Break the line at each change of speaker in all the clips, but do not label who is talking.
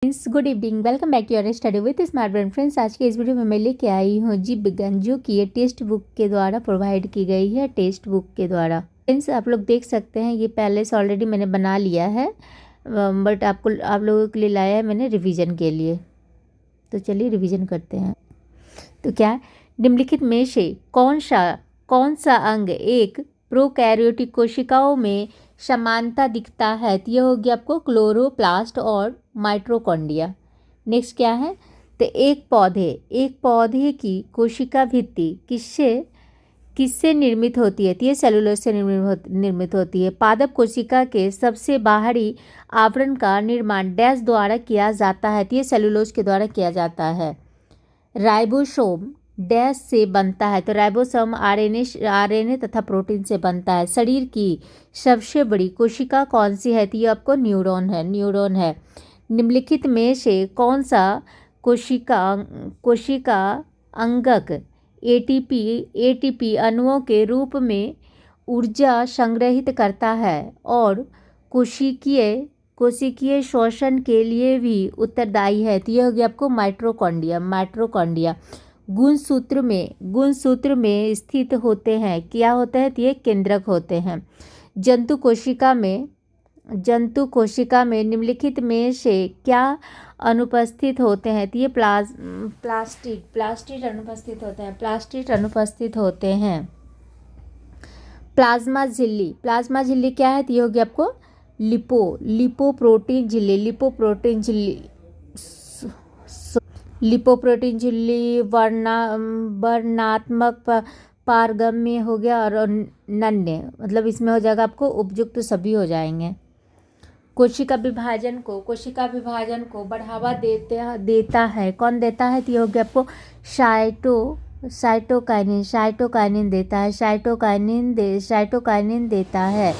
Friends, good evening. Welcome back to your study with smart brain. Friends, आज के इस video में मैं लेके आई हूँ जीव विज्ञान, जो कि ये टेक्स्ट बुक के द्वारा प्रोवाइड की गई है। टेक्स्ट बुक के द्वारा फ्रेंड्स आप लोग देख सकते हैं, ये पहले से ऑलरेडी मैंने बना लिया है, बट आप लोगों के लिए लाया है मैंने रिवीजन के लिए। तो चलिए रिवीजन करते हैं। तो क्या है, निम्नलिखित में से कौन सा अंग एक प्रोकैरियोटिक कोशिकाओं में समानता दिखता है? तो यह होगी आपको क्लोरोप्लास्ट और माइटोकॉन्ड्रिया। नेक्स्ट क्या है, तो एक पौधे की कोशिका भित्ति किससे निर्मित होती है? तो ये सेलुलोज से निर्मित होती है। पादप कोशिका के सबसे बाहरी आवरण का निर्माण डैश द्वारा किया जाता है? तो ये सेलुलोज के द्वारा किया जाता है। राइबोसोम डैश से बनता है? तो राइबोसोम आरएनए तथा प्रोटीन से बनता है। शरीर की सबसे बड़ी कोशिका कौन सी है? तो ये आपको न्यूरॉन है। निम्नलिखित में से कौन सा कोशिका अंगक एटीपी अणुओं के रूप में ऊर्जा संग्रहित करता है और कोशिकीय श्वसन के लिए भी उत्तरदायी है? तो यह होगी आपको माइटोकॉन्ड्रिया। गुणसूत्र में स्थित होते हैं। क्या होते हैं? तो ये केंद्रक होते हैं। जंतु कोशिका में निम्नलिखित में से क्या अनुपस्थित होते हैं? तो ये प्लास्टिड अनुपस्थित होते हैं। प्लाज्मा झिल्ली क्या है? तो ये होगी आपको लिपोप्रोटीन झिल्ली। वर्णात्मक पारगम्य हो गया और नन्हे, मतलब इसमें हो जाएगा आपको उपयुक्त सभी हो जाएंगे। कोशिका विभाजन को बढ़ावा देता है। कौन देता है? तो ये हो गया आपको साइटोकाइनिन देता है।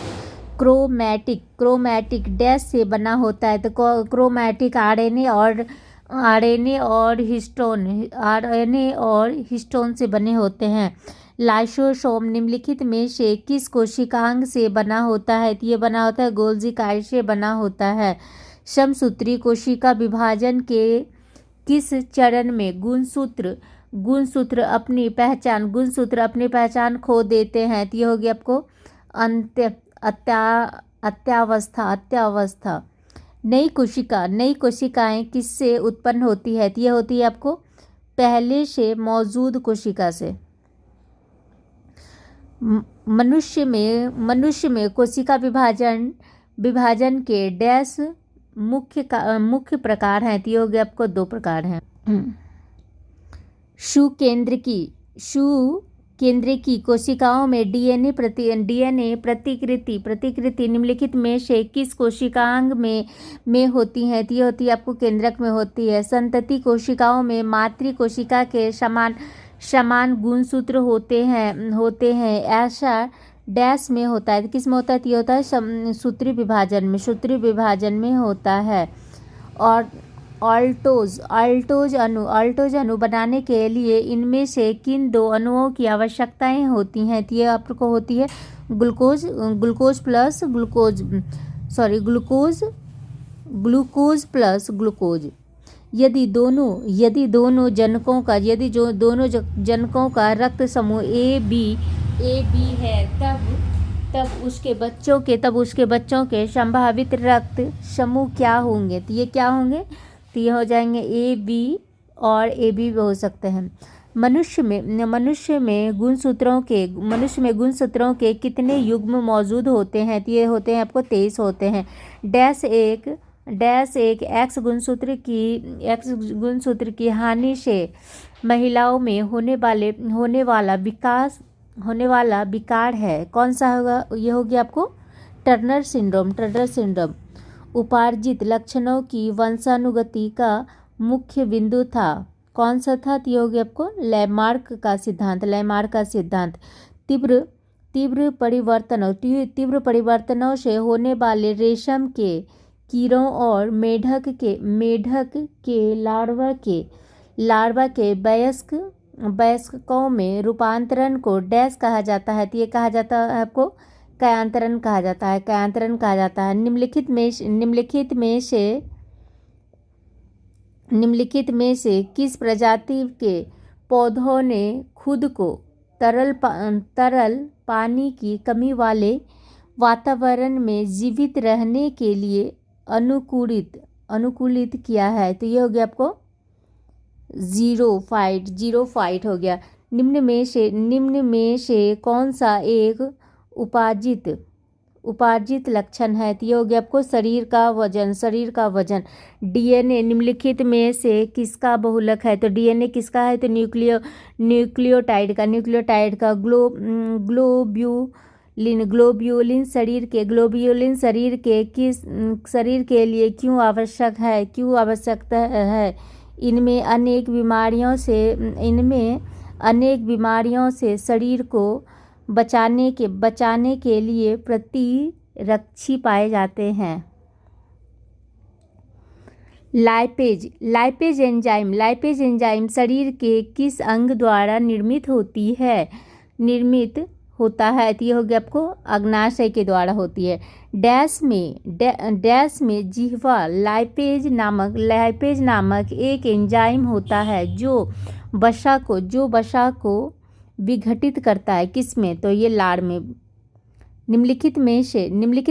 क्रोमैटिक डैश से बना होता है? तो क्रोमैटिक आरएनए और हिस्टोन से बने होते हैं। लाइसोसोम निम्नलिखित में से किस कोशिकांग से बना होता है? तो ये बना होता है गोल्जी काइट से बना होता है। समसूत्री कोशिका विभाजन के किस चरण में गुणसूत्र अपनी पहचान खो देते हैं? तो ये होगी आपको अत्यावस्था। नई कोशिकाएं किससे उत्पन्न होती है? तो ये होती है आपको पहले से मौजूद कोशिका से। मनुष्य में कोशिका विभाजन के डैश मुख्य प्रकार हैं? तो ये हो गया आपको 2 प्रकार हैं। केंद्र की कोशिकाओं में डीएनए प्रतिकृति निम्नलिखित में से किस कोशिकांग में होती है? तो ये होती है आपको केंद्रक में होती है। संतति कोशिकाओं में मातृ कोशिका के समान गुणसूत्र होते हैं। ऐसा डैश में होता है? किस में होता है? तो ये होता है सूत्री विभाजन में होता है। और अल्टोज अणु बनाने के लिए इनमें से किन 2 अणुओं की आवश्यकताएं होती हैं? तो ये आपको होती है ग्लूकोज प्लस ग्लूकोज। यदि दोनों जनकों का रक्त समूह ए बी है, तब उसके बच्चों के संभावित रक्त समूह क्या होंगे? तो ये क्या होंगे? तो ये हो जाएंगे ए बी और ए बी हो सकते हैं। मनुष्य में गुणसूत्रों के कितने युग्म मौजूद होते हैं? तो ये होते हैं आपको 23 होते हैं। डैश एक एक्स गुणसूत्र की हानि से महिलाओं में होने वाला विकार है। कौन सा होगा? ये होगी आपको टर्नर सिंड्रोम। उपार्जित लक्षणों की वंशानुगति का मुख्य बिंदु था। कौन सा था? तो ये होगी आपको लैमार्क का सिद्धांत। तीव्र परिवर्तनों से होने वाले रेशम के कीड़ों और मेढक के लार्वा के वयस्कों में रूपांतरण को डैश कहा जाता है? तो ये कहा जाता है आपको कयांतरण कहा जाता है। निम्नलिखित में से निम्नलिखित में से किस प्रजाति के पौधों ने खुद को तरल पानी की कमी वाले वातावरण में जीवित रहने के लिए अनुकूलित किया है? तो ये हो गया आपको जीरो फाइट हो गया। निम्न में से कौन सा एक उपार्जित लक्षण है? तो ये हो गया आपको शरीर का वजन। डीएनए निम्नलिखित में से किसका बहुलक है? तो डीएनए किसका है? तो न्यूक्लियोटाइड का। ग्लोब्यूलिन शरीर के लिए क्यों आवश्यक है? इनमें अनेक बीमारियों से शरीर को बचाने के लिए प्रतिरक्षी पाए जाते हैं। लाइपेज एंजाइम शरीर के किस अंग द्वारा निर्मित होता है? तो ये हो गया आपको अग्नाशय के द्वारा होती है। डैश में जिह्वा लाइपेज नामक एक एंजाइम होता है जो वसा को विघटित करता है। किसमें? तो ये लार में। निम्नलिखित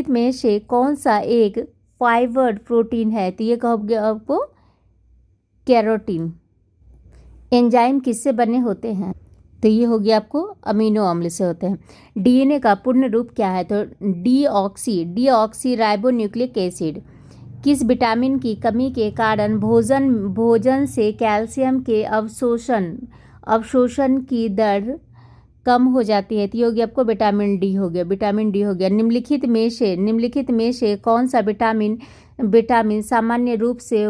में से कौन सा एक फाइबर्ड प्रोटीन है? तो ये कहोगे आपको कैरोटीन। एंजाइम किससे बने होते हैं? तो ये हो गया आपको अमीनो अम्ल से होते हैं। डीएनए का पूर्ण रूप क्या है? तो डीऑक्सी राइबोन्यूक्लिक एसिड। किस विटामिन की कमी के कारण भोजन से कैल्शियम के अवशोषण की दर कम हो जाती है? तो ये हो गया आपको विटामिन डी हो गया। निम्नलिखित में से कौन सा विटामिन सामान्य रूप से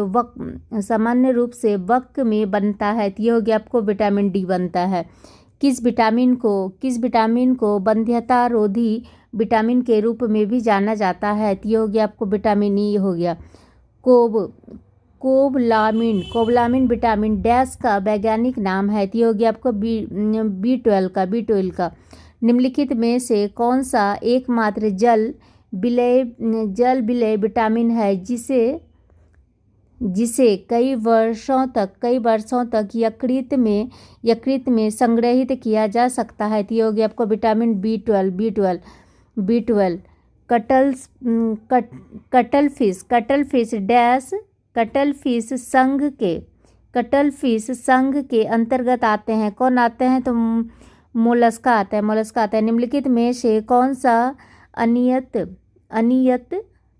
वक में बनता है? तो ये हो गया आपको विटामिन डी बनता है। किस विटामिन को वंध्यता रोधी विटामिन के रूप में भी जाना जाता है? तो ये हो गया आपको विटामिन ई हो गया। कोबलामिन विटामिन डैश का वैज्ञानिक नाम है? तो ये हो गया आपको B12 का। निम्नलिखित में से कौन सा एकमात्र जल विलय विटामिन है जिसे कई वर्षों तक यकृत में संग्रहित किया जा सकता है? तो ये हो गया आपको विटामिन B12। कटल फिश संघ के अंतर्गत आते हैं। कौन आते हैं? तो मोलस्का आता है। निम्नलिखित में से कौन सा अनियत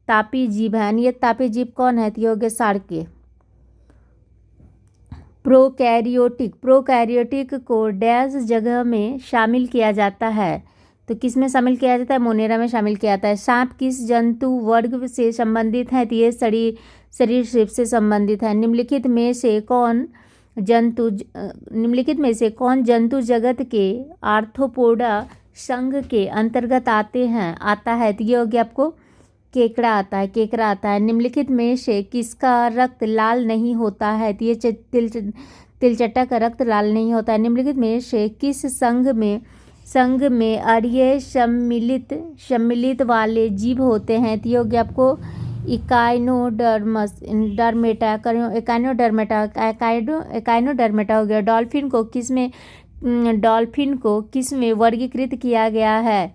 तापी जीव है? अनियत तापी जीव कौन है? तो ये हो गया सार्के। प्रोकैरियोटिक को डैश जगह में शामिल किया जाता है? तो किस में शामिल किया जाता है? मोनेरा में शामिल किया जाता है। सांप किस जंतु वर्ग से संबंधित है? तो ये सरीसृप से संबंधित है। निम्नलिखित में से कौन जंतु जगत के आर्थ्रोपोडा संघ के अंतर्गत आता है? तो ये हो गया आपको केकड़ा आता है। निम्नलिखित में से किसका रक्त लाल नहीं होता है? तो ये तिलचट्टा का रक्त लाल नहीं होता है। निम्नलिखित में से किस संघ में अरीय सम्मिलित वाले जीव होते हैं? तो ये हो गया आपको एकाइनोडर्मेटा हो गया। डॉल्फिन को किस में वर्गीकृत किया गया है?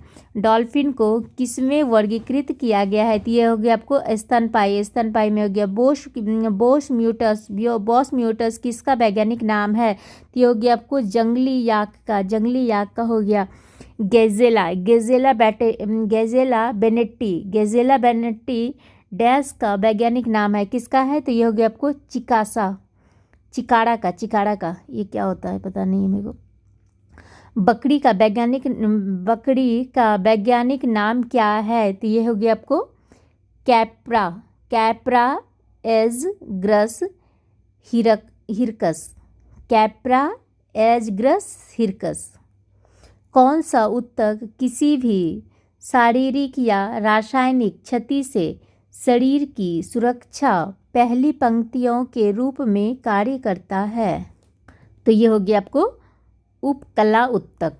तो ये हो गया आपको स्तनपाई में हो गया। बोस म्यूटस किसका वैज्ञानिक नाम है? तो ये हो गया आपको जंगली याक का हो गया। गेजेला बेनेट्टी डैश का वैज्ञानिक नाम है? किसका है? तो ये हो गया आपको चिकारा का। ये क्या होता है पता नहीं है मेरे को। बकरी का वैज्ञानिक नाम क्या है? तो ये हो गया आपको कैप्रा एजग्रस हिरकस। कौन सा ऊतक किसी भी शारीरिक या रासायनिक क्षति से शरीर की सुरक्षा पहली पंक्तियों के रूप में कार्य करता है? तो ये हो गया आपको उपकला ऊतक।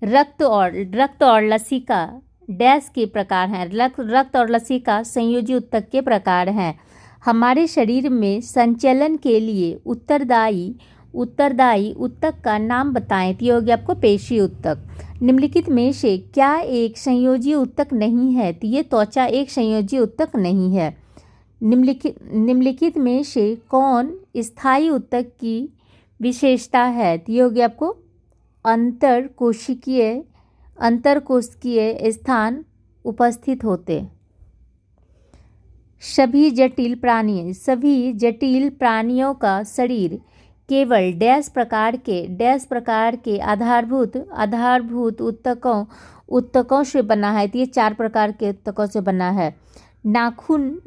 रक्त और लसिका डैश के प्रकार हैं? रक्त और लसिका संयोजी ऊतक के प्रकार हैं। हमारे शरीर में संचलन के लिए उत्तरदायी ऊतक का नाम बताएं। तो ये हो गया आपको पेशी ऊतक। निम्नलिखित में से क्या एक संयोजी ऊतक नहीं है? तो ये त्वचा एक संयोजी ऊतक नहीं है। निम्नलिखित में से कौन स्थायी ऊतक की विशेषता है? तो ये हो गया आपको अंतरकोशिकीय स्थान उपस्थित होते। सभी जटिल प्राणियों का शरीर केवल डैश प्रकार के आधारभूत ऊतकों से बना है। तो ये 4 प्रकार के ऊतकों से बना है। नाखून,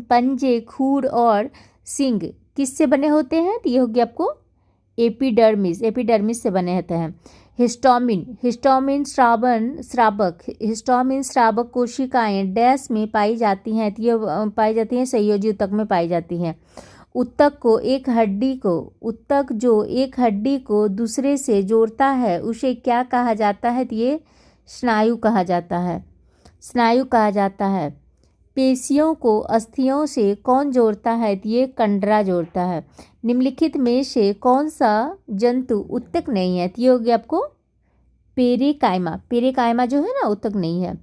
पंजे, खूर और सींग किससे बने होते हैं? तो ये हो गया आपको एपिडर्मिस से बने होते हैं। हिस्टामिन स्रावक कोशिकाएं डैश में पाई जाती हैं। तो ये पाई जाती हैं संयोजी ऊतक में पाई जाती हैं। ऊतक जो एक हड्डी को दूसरे से जोड़ता है उसे क्या कहा जाता है? तो ये स्नायु कहा जाता है। पेशियों को अस्थियों से कौन जोड़ता है? तो ये कंडरा जोड़ता है। निम्नलिखित में से कौन सा जंतु ऊतक नहीं है? तो ये हो गया आपको पेरेकाइमा जो है ना, ऊतक नहीं है।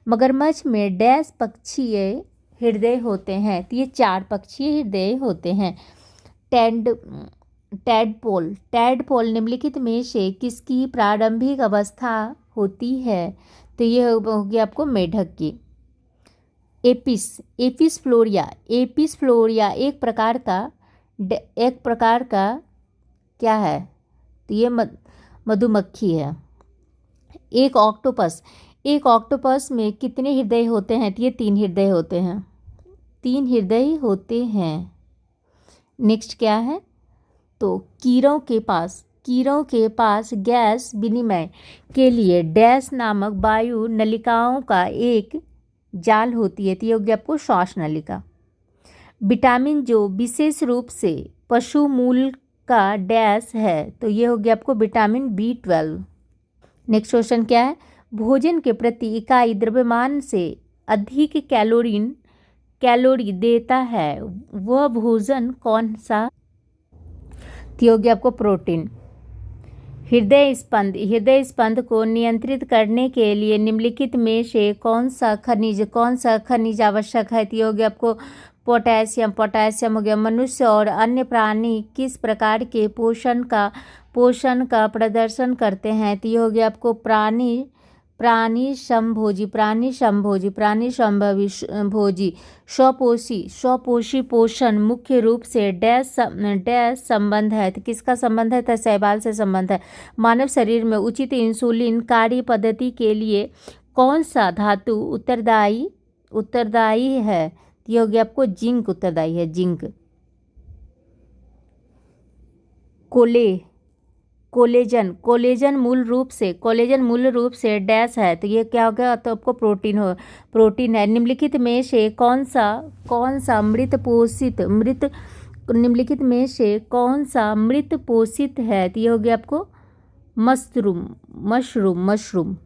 मगरमच्छ में डैश पक्षीय हृदय होते हैं। तो ये 4 पक्षीय हृदय होते हैं। टैडपोल निम्नलिखित में से किसकी प्रारंभिक अवस्था होती है? तो ये हो गया आपको मेढक की। एपिस फ्लोरिया एक प्रकार का क्या है? तो ये मधुमक्खी है। एक ऑक्टोपस में कितने हृदय होते हैं? तो ये 3 हृदय होते हैं। नेक्स्ट क्या है? तो कीड़ों के पास गैस विनिमय के लिए डैश नामक वायु नलिकाओं का एक जाल होती है। तो ये हो गया आपको श्वास नलिका। विटामिन जो विशेष रूप से पशु मूल का डैश है। तो ये हो गया आपको विटामिन B12। नेक्स्ट क्वेश्चन क्या है? भोजन के प्रति इकाई द्रव्यमान से अधिक कैलोरी देता है वह भोजन कौन सा? तो हो गया आपको प्रोटीन। हृदय स्पंद को नियंत्रित करने के लिए निम्नलिखित में से कौन सा खनिज आवश्यक है? तो हो गया आपको पोटेशियम हो गया। मनुष्य और अन्य प्राणी किस प्रकार के पोषण का प्रदर्शन करते हैं? तो ये हो गया आपको प्राणी संभोजी। स्वपोषी पोषण मुख्य रूप से डैश संबंध है। तो किसका संबंध है? तो शैवाल से संबंध है। मानव शरीर में उचित इंसुलिन कार्य पद्धति के लिए कौन सा धातु उत्तरदायी है? ये हो गया आपको जिंक उत्तरदायी है। जिंक। कोलेजन मूल रूप से डैश है। तो ये क्या हो गया? तो आपको प्रोटीन है। निम्नलिखित में से कौन सा मृत पोषित है? तो ये हो गया आपको मशरूम।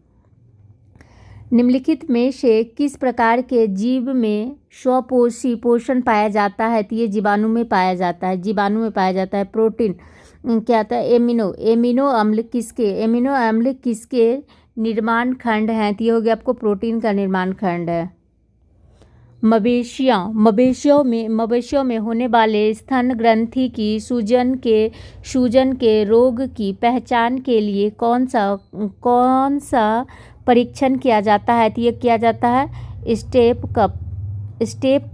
निम्नलिखित में से किस प्रकार के जीव में स्वपोषी पोषण पाया जाता है? तो ये जीवाणु में पाया जाता है। प्रोटीन क्या आता है? एमिनो अम्ल किसके निर्माण खंड हैं? तो ये हो गया आपको प्रोटीन का निर्माण खंड है। मवेशियों में होने वाले स्तन ग्रंथि की सूजन के रोग की पहचान के लिए कौन सा परीक्षण किया जाता है? तो ये किया जाता है स्टेप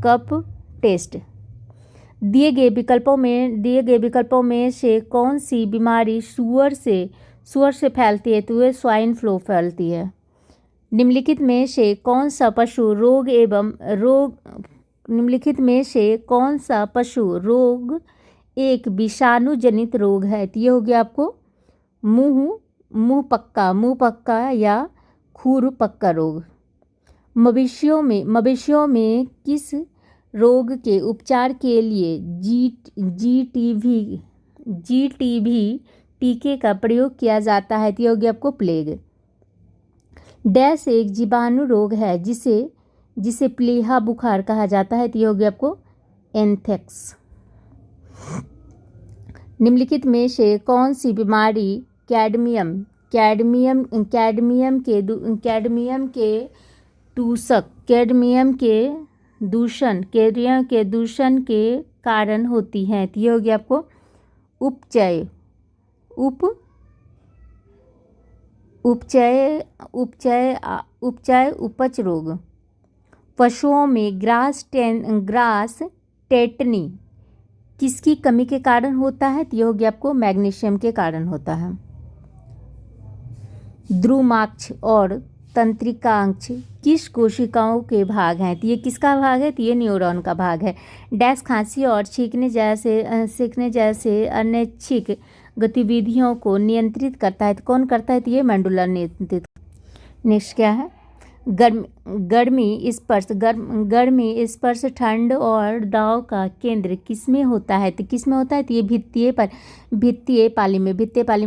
कप टेस्ट। दिए गए विकल्पों में से कौन सी बीमारी सुअर से फैलती है? तो ये स्वाइन फ्लू फैलती है। निम्नलिखित में से कौन सा पशु रोग एक विषाणु जनित रोग है? तो ये हो गया आपको मुंह पक्का या खुर पक्का रोग। मवेशियों में किस रोग के उपचार के लिए जीटीवी टीके का प्रयोग किया जाता है? तो ये हो गया आपको प्लेग। डैश एक जीवाणु रोग है जिसे जिसे प्लीहा बुखार कहा जाता है, तो ये हो गया आपको एंथ्रेक्स। निम्नलिखित में से कौन सी बीमारी कैडमियम कैडमियम कैडमियम के कैडमियम के दूषक कैडमियम के दूषण के कारण होती है, तो ये हो गया आपको उपचय उपच रोग। पशुओं में ग्रास टेटनी किसकी कमी के कारण होता है, तो ये हो गया आपको मैग्नीशियम के कारण होता है। द्रुमाक्ष और तंत्रिकांक्ष किस कोशिकाओं के भाग हैं, तो ये किसका भाग है, तो ये न्यूरॉन का भाग है। डैश खांसी और छींकने जैसे अनैच्छिक गतिविधियों को नियंत्रित करता है, तो कौन करता है, तो ये मेंडुला नियंत्रित। नेक्स्ट क्या है, गर्मी स्पर्श ठंड और दाव का केंद्र किसमें होता है, तो किसमें होता है, तो ये भित्तीय पाली में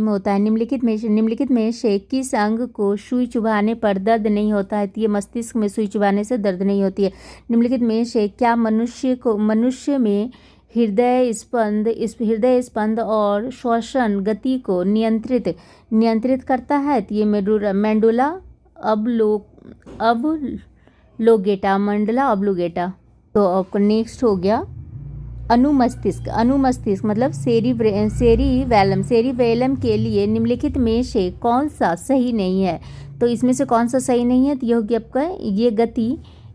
होता है। निम्नलिखित में से किस अंग को सुई चुभाने पर दर्द नहीं होता है, तो ये मस्तिष्क में सुई चुभाने से दर्द नहीं होती है। निम्नलिखित में से क्या मनुष्य में हृदय स्पंद और श्वसन गति को नियंत्रित करता है, तो ये मेंडुला मंडला ऑब्लोगेटा। तो आपको नेक्स्ट हो गया अनुमस्तिष्क मतलब सेरिबैलम के लिए निम्नलिखित में से कौन सा सही नहीं है, तो इसमें से कौन सा सही नहीं है, तो ये हो गया आपका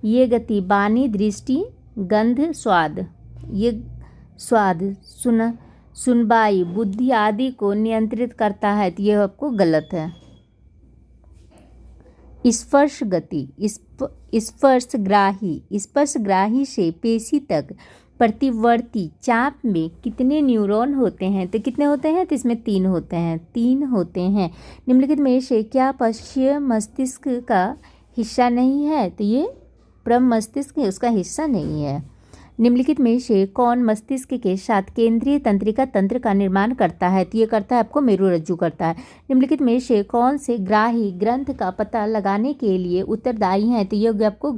ये गति बानी दृष्टि गंध स्वाद सुनवाई बुद्धि आदि को नियंत्रित करता है, तो ये आपको गलत है। स्पर्श गति स्पर्शग्राही से पेशी तक प्रतिवर्ती चाप में कितने न्यूरॉन होते हैं, तो कितने होते हैं, तो इसमें 3 होते हैं। निम्नलिखित में से क्या पश्चिम मस्तिष्क का हिस्सा नहीं है, तो ये प्रम मस्तिष्क उसका हिस्सा नहीं है। निम्नलिखित में से कौन मस्तिष्क के साथ केंद्रीय तंत्रिका तंत्र का निर्माण करता है, तो ये करता है आपको मेरुरज्जु करता है। निम्नलिखित में से कौन से ग्राही ग्रंथ का पता लगाने के लिए उत्तरदायी है, तो ये हो गया आपको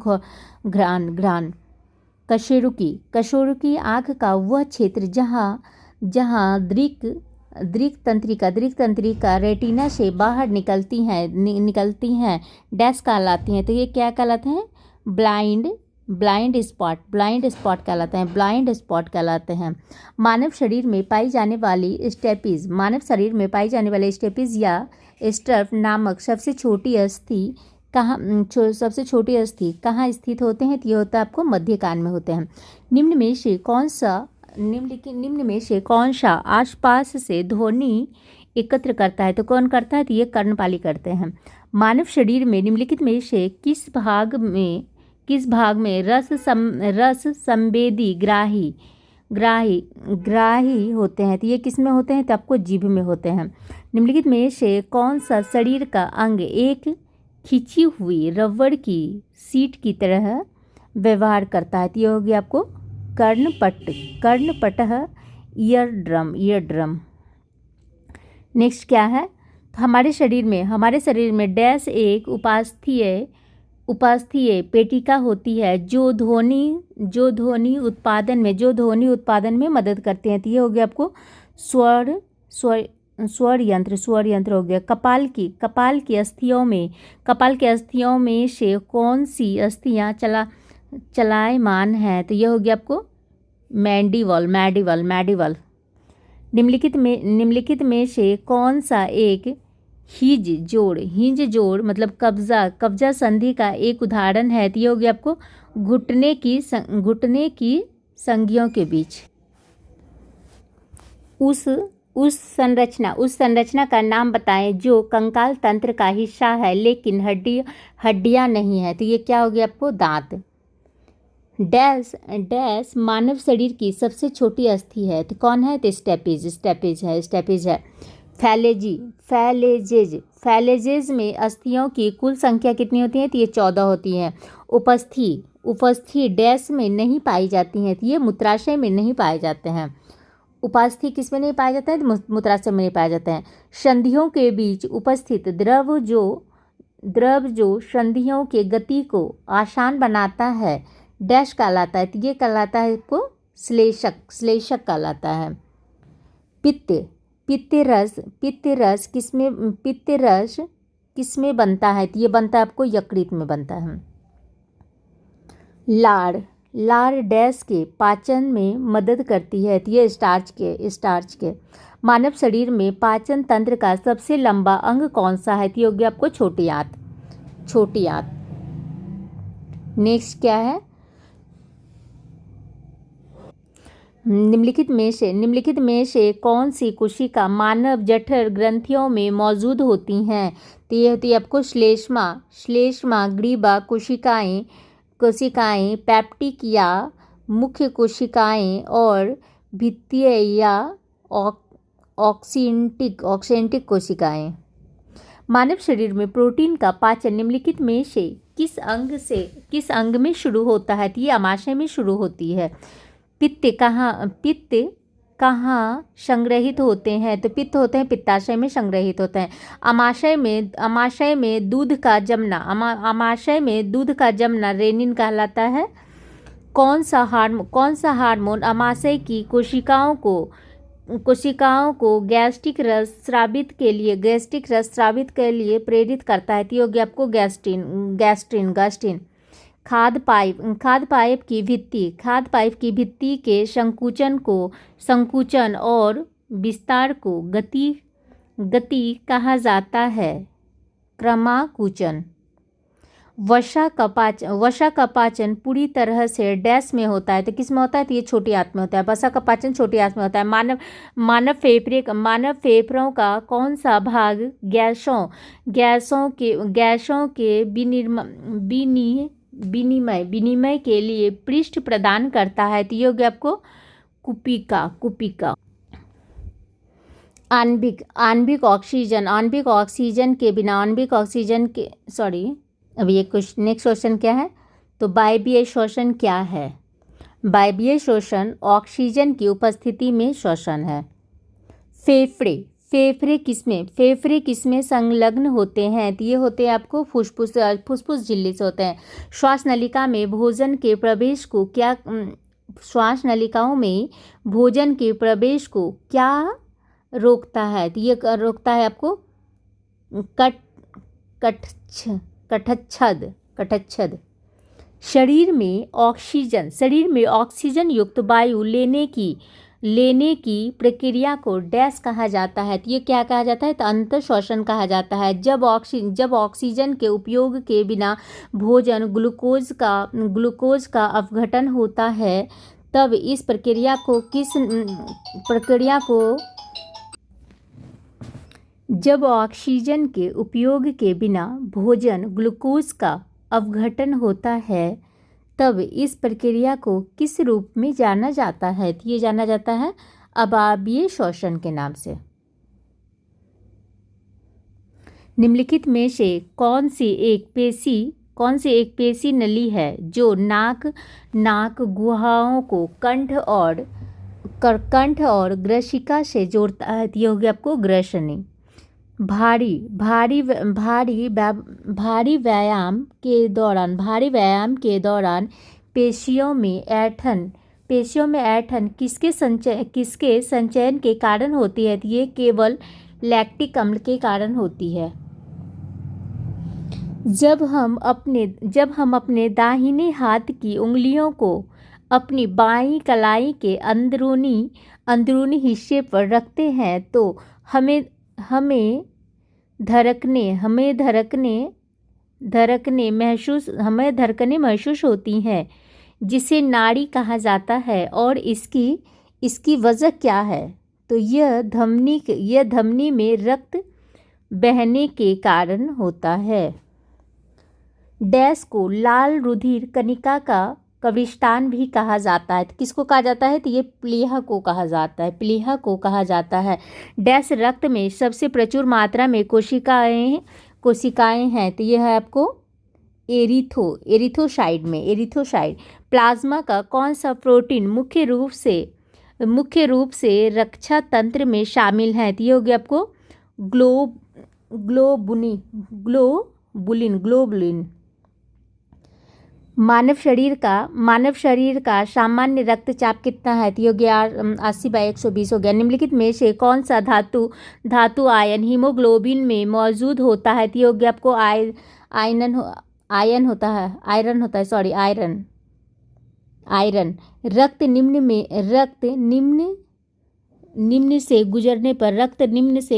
घ्राण। कशेरुकी आँख का वह क्षेत्र जहाँ दृक् तंत्रिका रेटिना से बाहर निकलती हैं डैश कहलाती हैं, तो ये क्या कहलाते हैं, ब्लाइंड स्पॉट कहलाते हैं। मानव शरीर में पाई जाने वाली स्टेपीज या स्टर्फ नामक सबसे छोटी अस्थि कहाँ स्थित होते हैं, तो ये होता है आपको मध्य कान में होते हैं। निम्न में से कौन सा आसपास से ध्वनि एकत्र करता है, तो कौन करता है, तो ये कर्णपाली करते हैं। मानव शरीर में निम्नलिखित में से किस भाग में रस संवेदी ग्राही होते हैं, तो ये किस में होते हैं, तो आपको जीभ में होते हैं। निम्नलिखित में से कौन सा शरीर का अंग एक खिंची हुई रबड़ की सीट की तरह व्यवहार करता है, तो ये हो गया आपको कर्णपटह ईयर ड्रम। नेक्स्ट क्या है, तो हमारे शरीर में डैश एक उपास्थीय पेटिका होती है जो ध्वनि उत्पादन में मदद करते हैं, तो ये हो गया आपको स्वर यंत्र हो गया। कपाल की अस्थियों में से कौन सी अस्थियां चलायमान है, तो ये हो गया आपको मैडिवल। निम्नलिखित में से कौन सा एक हिंज जोड़ मतलब कब्जा संधि का एक उदाहरण है, तो ये हो गया आपको घुटने की संधियों के बीच। उस संरचना का नाम बताएं जो कंकाल तंत्र का हिस्सा है लेकिन हड्डियां नहीं है, तो ये क्या हो गया आपको दांत। डैश मानव शरीर की सबसे छोटी अस्थि है, तो कौन है, तो स्टेपेज है। फैलेजेज में अस्थियों की कुल संख्या कितनी होती है, तो ये 14 होती है। उपस्थि डैश में नहीं पाई जाती हैं, तो ये मूत्राशय में नहीं पाए जाते हैं। उपास्थि किस में नहीं पाया जाता है, तो मूत्राशय में नहीं पाया जाता है। संधियों के बीच उपस्थित द्रव द्रव जो संधियों के गति को आसान बनाता है डैश कहलाता है, तो ये कहलाता है इसको श्लेषक कहलाता है। पित्त पित्त रस किसमें बनता है, तो ये बनता है आपको यकृत में बनता है। लार डैश के पाचन में मदद करती है, तो ये स्टार्च के। मानव शरीर में पाचन तंत्र का सबसे लंबा अंग कौन सा है, तो ये हो गया आपको छोटी आंत। नेक्स्ट क्या है, निम्नलिखित में से कौन सी कोशिका मानव जठर ग्रंथियों में मौजूद होती हैं, तो ये होती है आपको श्लेष्मा ग्रीवा कोशिकाएं, पैप्टिक या मुख्य कोशिकाएं और भित्तीय या ऑक्सेंटिक कोशिकाएं। मानव शरीर में प्रोटीन का पाचन निम्नलिखित में से किस अंग में शुरू होता है, तो ये आमाशय में शुरू होती है। पित्त कहाँ संग्रहित होते हैं, तो पित्त होते हैं पित्ताशय में संग्रहित होते हैं। आमाशय में दूध का जमना रेनिन कहलाता है। कौन सा हार्मोन आमाशय की कोशिकाओं को गैस्ट्रिक रस स्रावित के लिए प्रेरित करता है, तो ये हो गया आपको गैस्ट्रिन। खाद्य पाइप की भित्ति के संकुचन और विस्तार को गति कहा जाता है, क्रमाकुचन। वसा का पाचन पूरी तरह से डैश में होता है, तो किस में होता है, तो ये छोटी आंत में होता है। वसा का पाचन छोटी आंत में होता है। मानव फेफड़ों का कौन सा भाग गैसों के विनिमय के लिए पृष्ठ प्रदान करता है, तो ये हो गया आपको कुपिका। आणविक ऑक्सीजन के बिना अभी एक नेक्स्ट क्वेश्चन क्या है, तो वायवीय श्वसन क्या है। वायवीय श्वसन ऑक्सीजन की उपस्थिति में श्वसन है। फेफड़े किसमें संलग्न होते हैं, तो ये होते हैं आपको फुफ्फुस झिल्ली से होते हैं। श्वास नलिकाओं में भोजन के प्रवेश को क्या रोकता है, तो ये रोकता है आपको कटच्छद। शरीर में ऑक्सीजन युक्त वायु लेने की प्रक्रिया को डैश कहा जाता है, तो ये क्या कहा जाता है, तो अंतःश्वसन कहा जाता है। जब ऑक्सीजन के उपयोग के बिना भोजन ग्लूकोज का अपघटन होता है, तब इस प्रक्रिया को जब ऑक्सीजन के उपयोग के बिना भोजन ग्लूकोज का अपघटन होता है, तब इस प्रक्रिया को किस रूप में जाना जाता है, तो ये जाना जाता है अवायवीय श्वसन के नाम से। निम्नलिखित में से कौन सी एक पेशी नली है जो नाक गुहाओं को कंठ और ग्रसिका से जोड़ता है, तो ये हो गया आपको ग्रसनी। भारी व्यायाम के दौरान पेशियों में ऐंठन किसके संचयन के कारण होती है, तो ये केवल लैक्टिक अम्ल के कारण होती है। जब हम अपने दाहिने हाथ की उंगलियों को अपनी बाईं कलाई के अंदरूनी हिस्से पर रखते हैं, तो हमें धड़कने महसूस होती हैं, जिसे नाड़ी कहा जाता है। और इसकी वजह क्या है, तो यह धमनी में रक्त बहने के कारण होता है। डैश को लाल रुधिर कणिका का कब्रिस्तान भी कहा जाता है, तो किसको कहा जाता है, तो ये प्लीहा को कहा जाता है। डैश रक्त में सबसे प्रचुर मात्रा में कोशिकाएं हैं, तो यह है आपको एरिथ्रोसाइट। प्लाज्मा का कौन सा प्रोटीन मुख्य रूप से रक्षा तंत्र में शामिल है, तो ये हो गया आपको ग्लोबुलिन। ग्लोबुलिन। मानव शरीर का सामान्य रक्तचाप कितना है? तो ये हो गया 80/120 हो गया। निम्नलिखित में से कौन सा धातु आयन हीमोग्लोबिन में मौजूद होता है? तो ये हो गया आपको आयरन होता है, सॉरी आयरन। रक्त निम्न से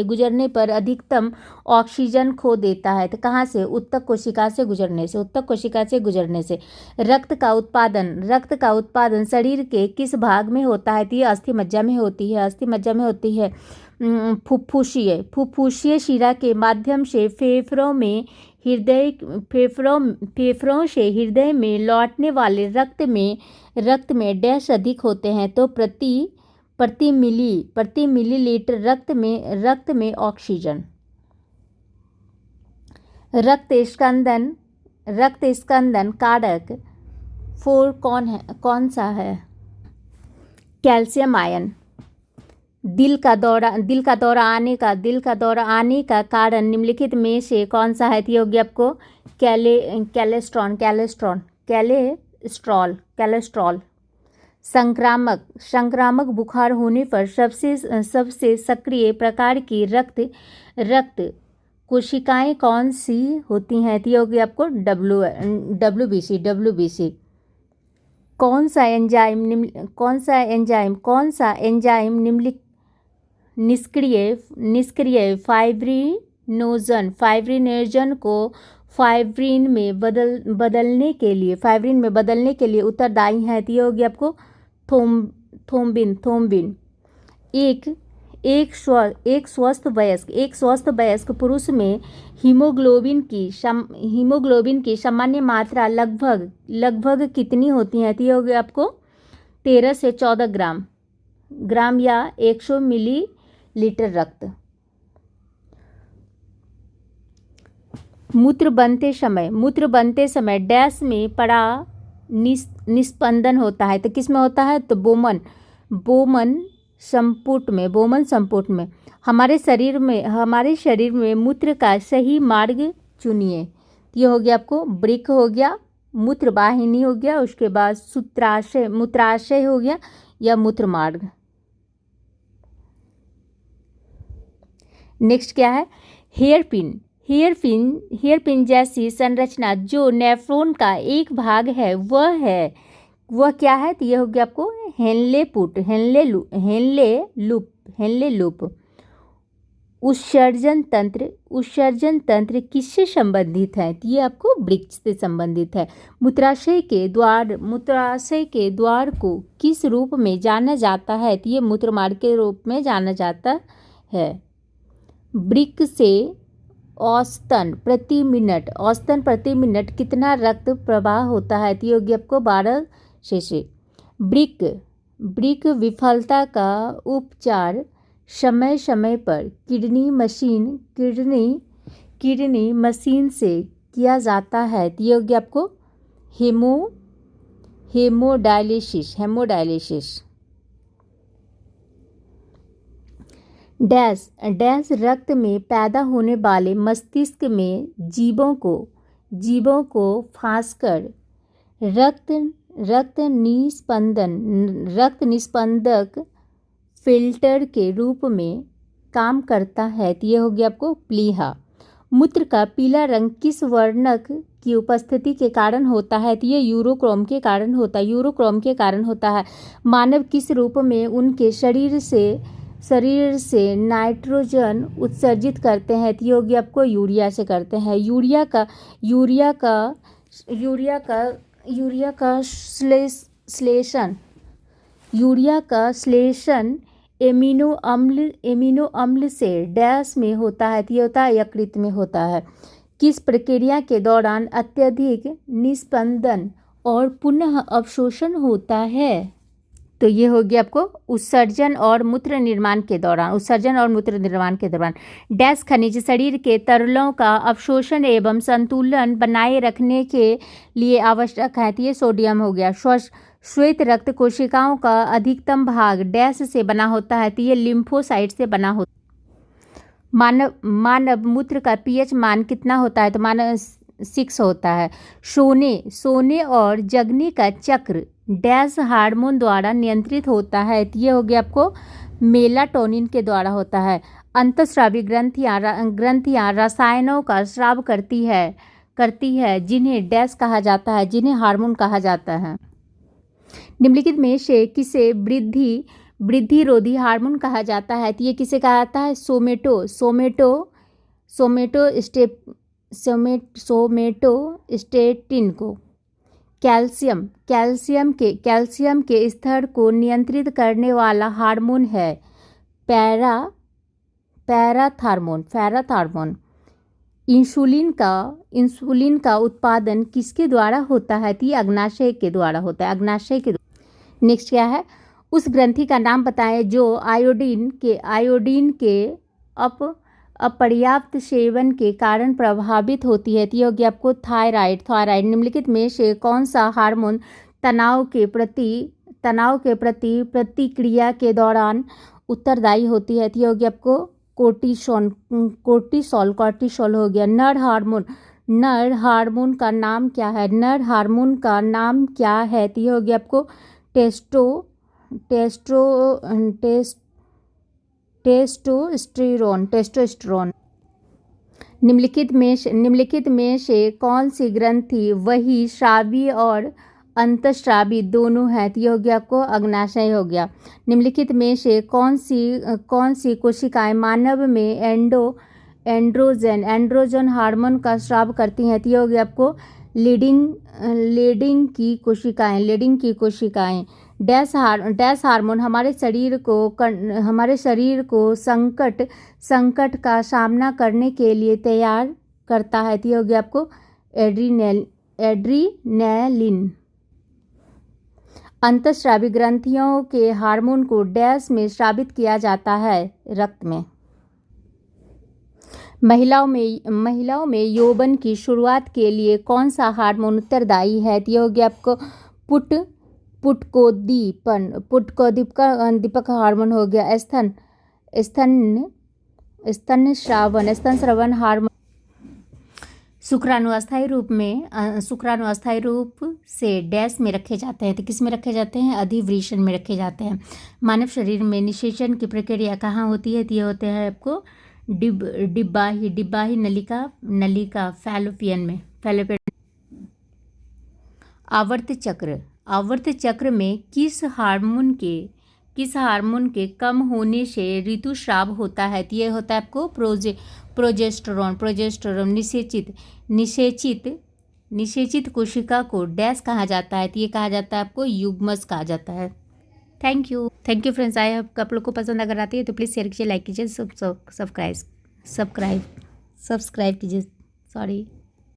गुजरने पर अधिकतम ऑक्सीजन खो देता है। तो कहाँ से? उत्तक कोशिका से गुजरने से। रक्त का उत्पादन शरीर के किस भाग में होता है? तो ये अस्थि मज्जा में होती है। फुफ्फुसीय शिरा के माध्यम से फेफड़ों से हृदय में लौटने वाले रक्त में डैश अधिक होते हैं? तो प्रति मिलीलीटर रक्त में ऑक्सीजन। रक्त स्कंदन कारक 4 कौन सा है? Calcium ion. दिल का दौरा आने का कारण निम्नलिखित में से कौन सा है? तो होगी आपको कैलेस्ट्रॉल। संक्रामक बुखार होने पर सबसे सक्रिय प्रकार की रक्त कोशिकाएं कौन सी होती हैं? तो ये होगी आपको WBC। कौन सा एंजाइम निष्क्रिय फाइब्रिनोजन को फाइब्रिन में बदलने के लिए उत्तरदायी है? तो ये होगी आपको थ्रोम्बिन। एक स्वस्थ वयस्क पुरुष में हीमोग्लोबिन की सामान्य मात्रा लगभग कितनी होती है? तो ये होगी आपको 13 से 14 ग्राम या 100 मिलीलीटर रक्त। मूत्र बनते समय डैश में पड़ा निस्पंदन होता है? तो किस में होता है? तो बोमन संपुट में। हमारे शरीर में मूत्र का सही मार्ग चुनिए। ये हो गया आपको वृक्क हो गया, मूत्र वाहिनी हो गया, उसके बाद मूत्राशय हो गया या मूत्र मार्ग। नेक्स्ट क्या है? हेयर पिन जैसी संरचना जो नेफ्रॉन का एक भाग है वह क्या है? तो ये हो गया आपको हेनले लूप। उत्सर्जन तंत्र किससे संबंधित है? तो ये आपको वृक्क से संबंधित है। मूत्राशय के द्वार को किस रूप में जाना जाता है? तो ये मूत्रमार्ग के रूप में जाना जाता है। वृक्क से औसतन प्रति मिनट कितना रक्त प्रवाह होता है? तो ये होगी आपको 12 cc। वृक्क विफलता का उपचार समय पर किडनी मशीन से किया जाता है? तो ये होगी आपको हेमोडायलिसिस। डैश रक्त में पैदा होने वाले मस्तिष्क में जीवों को फांसकर रक्त निस्पंदक फिल्टर के रूप में काम करता है? तो ये हो गया आपको प्लीहा। मूत्र का पीला रंग किस वर्णक की उपस्थिति के कारण होता है? तो ये यूरोक्रोम के कारण होता है। मानव किस रूप में उनके शरीर से नाइट्रोजन उत्सर्जित करते हैं? तो ये होगी आपको यूरिया से करते हैं। यूरिया का श्लेषण एमिनो अम्ल से डैश में होता है? तो ये होता है यकृत में होता है। किस प्रक्रिया के दौरान अत्यधिक निस्पंदन और पुनः अवशोषण होता है? तो ये हो गया आपको उत्सर्जन और मूत्र निर्माण के दौरान। डैश खनिज शरीर के तरलों का अवशोषण एवं संतुलन बनाए रखने के लिए आवश्यक है? तो ये सोडियम हो गया। श्वेत रक्त कोशिकाओं का अधिकतम भाग डैश से बना होता है? तो ये लिम्फोसाइट से बना होता है। मानव मूत्र का पीएच मान कितना होता है? तो मानव 6 होता है। सोने और जगने का चक्र डैश हार्मोन द्वारा नियंत्रित होता है? तो ये हो गया आपको मेलाटोनिन के द्वारा होता है। अंतःस्रावी ग्रंथियां रसायनों का स्राव करती है जिन्हें डैश कहा जाता है, जिन्हें हार्मोन कहा जाता है। निम्नलिखित में से किसे वृद्धिरोधी हार्मोन कहा जाता है? तो ये किसे कहा जाता है? सोमेटोस्टेटिन को। कैल्शियम के स्तर को नियंत्रित करने वाला हार्मोन है पैराथार्मोन। इंसुलिन का उत्पादन किसके द्वारा होता है? तो ये अग्नाशय के द्वारा होता है, नेक्स्ट क्या है? उस ग्रंथि का नाम बताएं जो आयोडीन के अपर्याप्त सेवन के कारण प्रभावित होती है। तो ये हो गया आपको थायराइड। निम्नलिखित में से कौन सा हार्मोन तनाव के प्रति प्रतिक्रिया के दौरान उत्तरदायी होती है? तो ये हो गया आपको कोर्टिसोल हो गया। नर हार्मोन का नाम क्या है? तो ये हो गया आपको टेस्टोस्टेरोन। निम्नलिखित में से कौन सी ग्रंथि वही श्रावी और अंतःस्रावी दोनों है? तो ये हो गया आपको अग्नाशय हो गया। निम्नलिखित में से कौन सी कोशिकाएं मानव में एंड्रोजन हार्मोन का स्राव करती हैं? तो ये हो गया आपको लीडिंग की कोशिकाएं। डैश हार्मोन हमारे शरीर को संकट का सामना करने के लिए तैयार करता है। तो ये हो गया आपको एड्रीनलिन। अंतःस्रावी ग्रंथियों के हार्मोन को डैश में स्रावित किया जाता है? रक्त में। महिलाओं में यौवन की शुरुआत के लिए कौन सा हार्मोन उत्तरदायी है? तो ये हो गया आपको पुटकोदीपक हार्मोन हो गया। स्तन स्रावन हार्मोन शुक्राणु अस्थायी रूप से डैश में रखे जाते हैं? तो किस में रखे जाते हैं? अधिवृषण में रखे जाते हैं। मानव शरीर में निषेचन की प्रक्रिया कहाँ होती है? तो ये होते हैं आपको डिब्बाही नलिका फैलोपियन में। आवर्त चक्र में किस हार्मोन के कम होने से ऋतुस्राव होता है? तो ये होता है आपको प्रोजेस्टेरोन। निषेचित कोशिका को डैश कहा जाता है? तो ये कहा जाता है आपको युग्मज कहा जाता है। Thank you friends. I hope आप लोग को पसंद अगर आती है तो प्लीज़ शेयर कीजिए, लाइक कीजिए, सब्सक्राइब कीजिए। सॉरी।